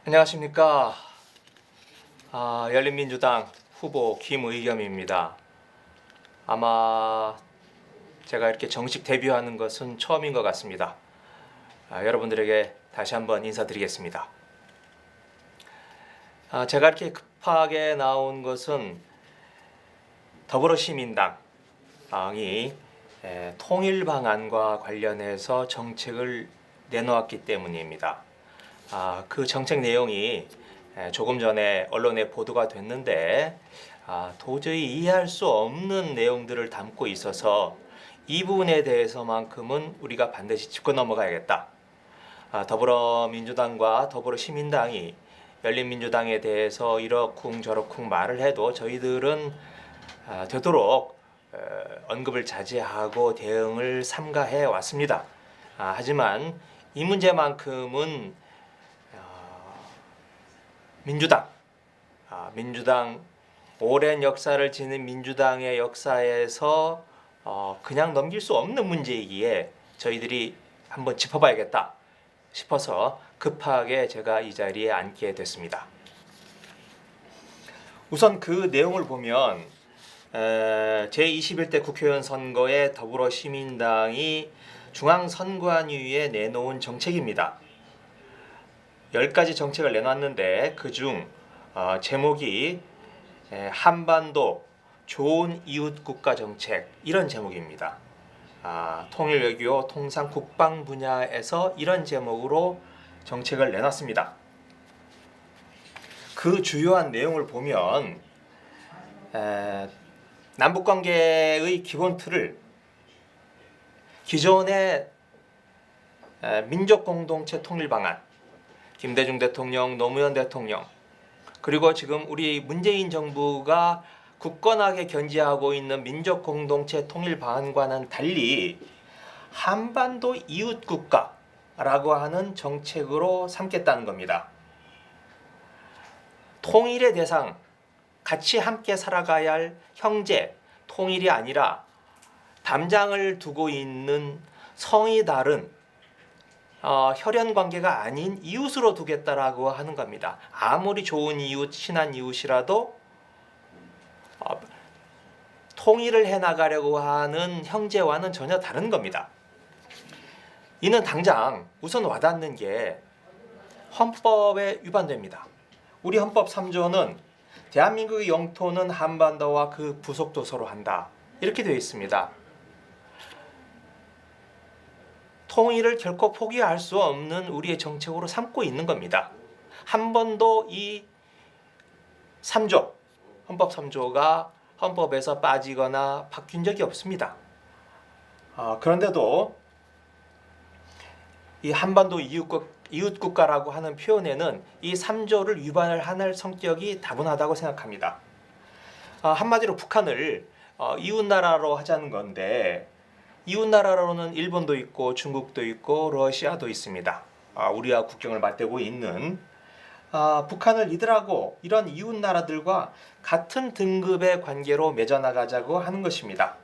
안녕하십니까. 열린민주당 후보 김의겸입니다. 아마 제가 이렇게 정식 데뷔하는 것은 처음인 것 같습니다. 여러분들에게 다시 한번 인사드리겠습니다. 제가 이렇게 급하게 나온 것은 더불어시민당이 통일 방안과 관련해서 정책을 내놓았기 때문입니다. 그 정책 내용이 조금 전에 언론에 보도가 됐는데 도저히 이해할 수 없는 내용들을 담고 있어서 이 부분에 대해서만큼은 우리가 반드시 짚고 넘어가야겠다. 더불어민주당과 더불어시민당이 열린민주당에 대해서 이러쿵 저러쿵 말을 해도 저희들은 되도록 언급을 자제하고 대응을 삼가해 왔습니다. 하지만 이 문제만큼은 민주당 오랜 역사를 지닌 민주당의 역사에서 그냥 넘길 수 없는 문제이기에 저희들이 한번 짚어봐야겠다 싶어서 급하게 제가 이 자리에 앉게 됐습니다. 우선 그 내용을 보면 제21대 국회의원 선거에 더불어시민당이 중앙선관위에 내놓은 정책입니다. 10가지 정책을 내놨는데 그중 제목이 한반도 좋은 이웃국가 정책 이런 제목입니다. 통일 외교, 통상 국방 분야에서 이런 제목으로 정책을 내놨습니다. 그 주요한 내용을 보면 남북관계의 기본 틀을 기존의 민족공동체 통일 방안 김대중 대통령, 노무현 대통령 그리고 지금 우리 문재인 정부가 굳건하게 견지하고 있는 민족공동체 통일 방안과는 달리 한반도 이웃국가라고 하는 정책으로 삼겠다는 겁니다. 통일의 대상, 같이 함께 살아가야 할 형제, 통일이 아니라 담장을 두고 있는 성이 다른 혈연 관계가 아닌 이웃으로 두겠다라고 하는 겁니다. 아무리 좋은 이웃, 친한 이웃이라도 통일을 해나가려고 하는 형제와는 전혀 다른 겁니다. 이는 당장 우선 와닿는 게 헌법에 위반됩니다. 우리 헌법 3조는 대한민국의 영토는 한반도와 그 부속도 서로 한다. 이렇게 되어 있습니다. 통일을 결코 포기할 수 없는 우리의 정책으로 삼고 있는 겁니다. 한 번도 이 3조, 헌법 3조가 헌법에서 빠지거나 바뀐 적이 없습니다. 그런데도 이 한반도 이웃국가라고 하는 표현에는 이 3조를 위반을 하는 성격이 다분하다고 생각합니다. 한마디로 북한을 이웃나라로 하자는 건데 이웃나라로는 일본도 있고 중국도 있고 러시아도 있습니다. 우리와 국경을 맞대고 있는 북한을 이들하고 이런 이웃나라들과 같은 등급의 관계로 맺어나가자고 하는 것입니다.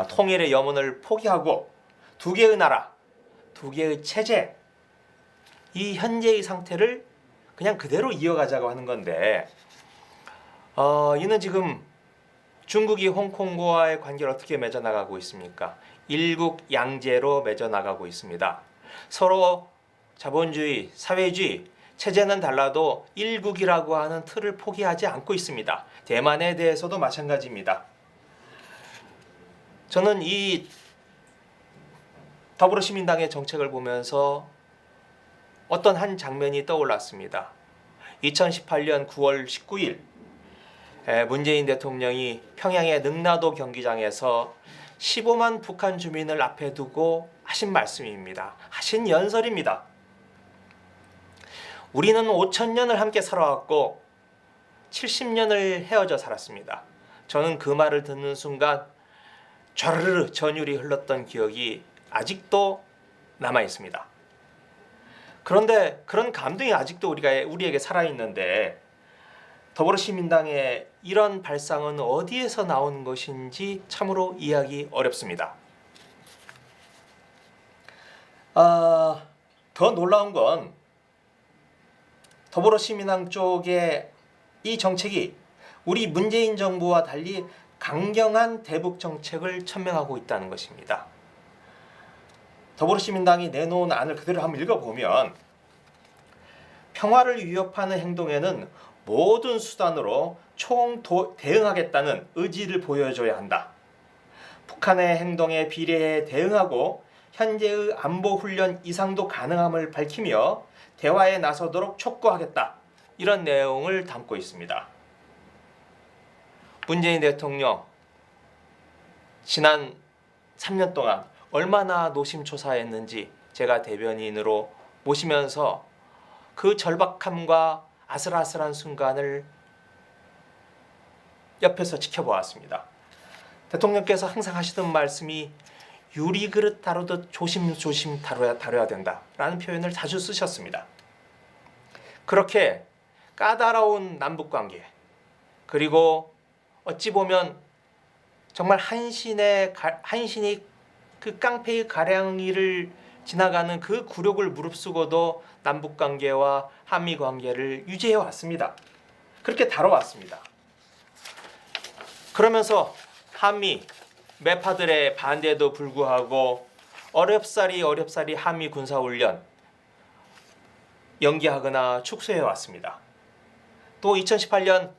통일의 염원을 포기하고 두 개의 나라, 두 개의 체제 이 현재의 상태를 그냥 그대로 이어가자고 하는 건데 이는 지금 중국이 홍콩과의 관계를 어떻게 맺어나가고 있습니까? 일국 양제로 맺어나가고 있습니다. 서로 자본주의, 사회주의, 체제는 달라도 일국이라고 하는 틀을 포기하지 않고 있습니다. 대만에 대해서도 마찬가지입니다. 저는 이 더불어시민당의 정책을 보면서 어떤 한 장면이 떠올랐습니다. 2018년 9월 19일 문재인 대통령이 평양의 능라도 경기장에서 15만 북한 주민을 앞에 두고 하신 말씀입니다. 하신 연설입니다. 우리는 5,000년을 함께 살아왔고 70년을 헤어져 살았습니다. 저는 그 말을 듣는 순간 좌르르 전율이 흘렀던 기억이 아직도 남아 있습니다. 그런데 그런 감동이 아직도 우리에게 살아있는데 더불어시민당의 이런 발상은 어디에서 나온 것인지 참으로 이해하기 어렵습니다. 더 놀라운 건 더불어시민당 쪽의 이 정책이 우리 문재인 정부와 달리 강경한 대북 정책을 천명하고 있다는 것입니다. 더불어시민당이 내놓은 안을 그대로 한번 읽어보면 평화를 위협하는 행동에는 모든 수단으로 대응하겠다는 의지를 보여줘야 한다. 북한의 행동에 비례해 대응하고 현재의 안보훈련 이상도 가능함을 밝히며 대화에 나서도록 촉구하겠다. 이런 내용을 담고 있습니다. 문재인 대통령 지난 3년 동안 얼마나 노심초사했는지 제가 대변인으로 모시면서 그 절박함과 아슬아슬한 순간을 옆에서 지켜보았습니다. 대통령께서 항상 하시던 말씀이 유리그릇 다루듯 조심조심 다뤄야 된다라는 표현을 자주 쓰셨습니다. 그렇게 까다로운 남북관계, 그리고 어찌 보면 정말 한신이 그 깡패의 가량이를 지나가는 그 굴욕을 무릅쓰고도 남북관계와 한미관계를 유지해 왔습니다. 그렇게 다뤄왔습니다. 그러면서 한미 매파들의 반대에도 불구하고 어렵사리 한미 군사훈련 연기하거나 축소해 왔습니다. 또 2018년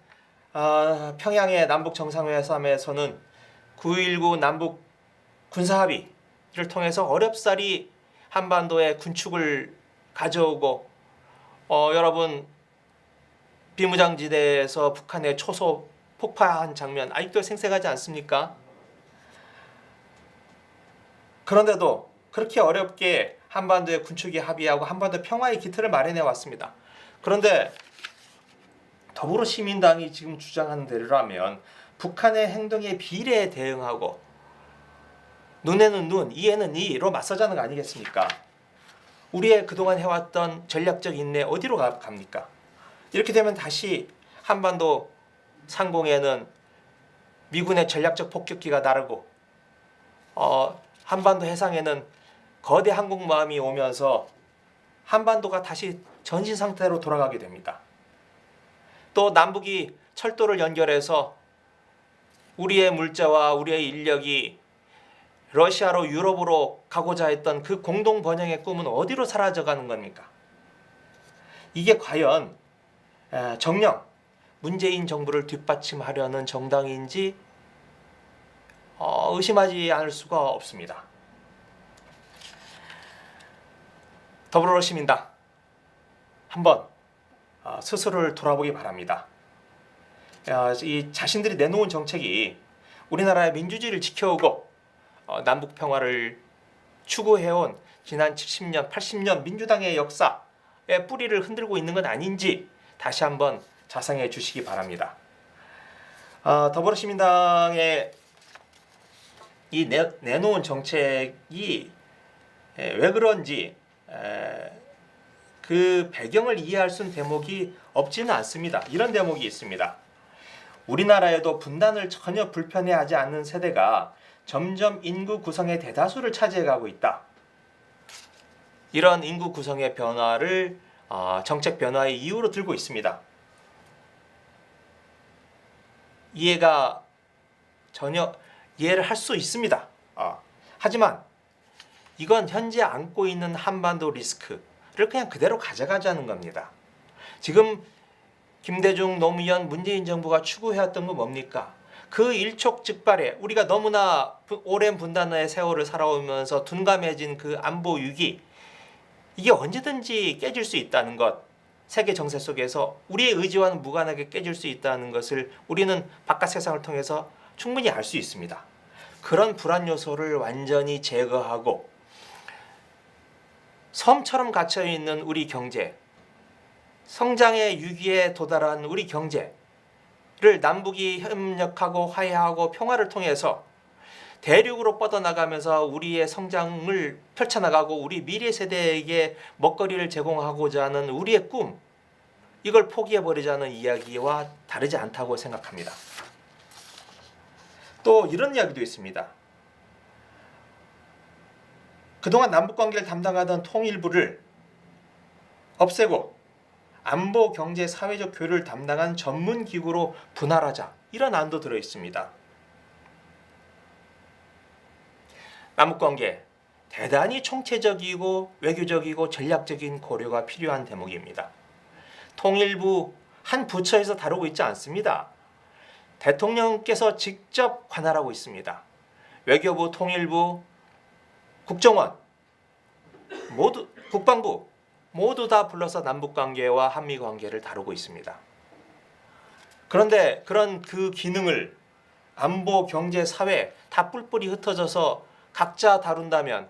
평양의 남북 정상회담에서는 9.19 남북 군사합의를 통해서 어렵사리 한반도에 군축을 가져오고 여러분 비무장지대에서 북한의 초소 폭파한 장면 아직도 생생하지 않습니까? 그런데도 그렇게 어렵게 한반도의 군축에 합의하고 한반도 평화의 기틀을 마련해 왔습니다. 그런데 더불어시민당이 지금 주장하는 대로라면 북한의 행동에 비례해 대응하고 눈에는 눈, 이에는 이로 맞서자는 거 아니겠습니까? 우리의 그동안 해왔던 전략적 인내 어디로 갑니까? 이렇게 되면 다시 한반도 상공에는 미군의 전략적 폭격기가 나르고 한반도 해상에는 거대 항공모함이 오면서 한반도가 다시 전신 상태로 돌아가게 됩니다. 또 남북이 철도를 연결해서 우리의 물자와 우리의 인력이 러시아로 유럽으로 가고자 했던 그 공동 번영의 꿈은 어디로 사라져가는 겁니까? 이게 과연 정녕 문재인 정부를 뒷받침하려는 정당인지 의심하지 않을 수가 없습니다. 더불어시민당 한번 스스로를 돌아보기 바랍니다. 이 자신들이 내놓은 정책이 우리나라의 민주주의를 지켜오고 남북 평화를 추구해온 지난 70년, 80년 민주당의 역사의 뿌리를 흔들고 있는 건 아닌지 다시 한번 자성해 주시기 바랍니다. 더불어시민당의 이 내놓은 정책이 왜 그런지 그 배경을 이해할 수 있는 대목이 없지는 않습니다. 이런 대목이 있습니다. 우리나라에도 분단을 전혀 불편해하지 않는 세대가 점점 인구 구성의 대다수를 차지해가고 있다. 이런 인구 구성의 변화를 정책 변화의 이유로 들고 있습니다. 전혀 이해를 할 수 있습니다. 하지만 이건 현재 안고 있는 한반도 리스크를 그냥 그대로 가져가자는 겁니다. 지금 김대중, 노무현, 문재인 정부가 추구해왔던 건 뭡니까? 그 일촉즉발에 우리가 너무나 오랜 분단의 세월을 살아오면서 둔감해진 그 안보 위기, 이게 언제든지 깨질 수 있다는 것, 세계 정세 속에서 우리의 의지와는 무관하게 깨질 수 있다는 것을 우리는 바깥 세상을 통해서 충분히 알 수 있습니다. 그런 불안 요소를 완전히 제거하고 섬처럼 갇혀있는 우리 경제, 성장의 위기에 도달한 우리 경제를 남북이 협력하고 화해하고 평화를 통해서 대륙으로 뻗어나가면서 우리의 성장을 펼쳐나가고 우리 미래 세대에게 먹거리를 제공하고자 하는 우리의 꿈, 이걸 포기해버리자는 이야기와 다르지 않다고 생각합니다. 또 이런 이야기도 있습니다. 그동안 남북관계를 담당하던 통일부를 없애고 안보, 경제, 사회적 교류를 담당한 전문 기구로 분할하자, 이런 안도 들어 있습니다. 남북관계 대단히 총체적이고 외교적이고 전략적인 고려가 필요한 대목입니다. 통일부 한 부처에서 다루고 있지 않습니다. 대통령께서 직접 관할하고 있습니다. 외교부, 통일부, 국정원, 모두, 국방부 모두 다 불러서 남북관계와 한미관계를 다루고 있습니다. 그런데 그런 그 기능을 안보, 경제, 사회 다 뿔뿔이 흩어져서 각자 다룬다면,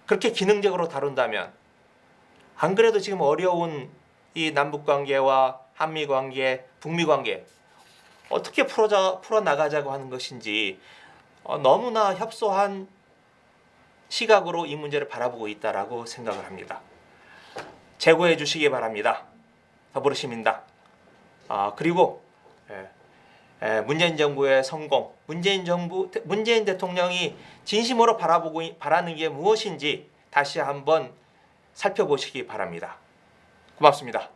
그렇게 기능적으로 다룬다면, 안 그래도 지금 어려운 이 남북관계와 한미관계, 북미관계 어떻게 풀어나가자고 하는 것인지 너무나 협소한 시각으로 이 문제를 바라보고 있다라고 생각을 합니다. 재고해 주시기 바랍니다. 더불어시민당. 그리고 문재인 정부의 성공, 문재인 대통령이 진심으로 바라는 게 무엇인지 다시 한번 살펴보시기 바랍니다. 고맙습니다.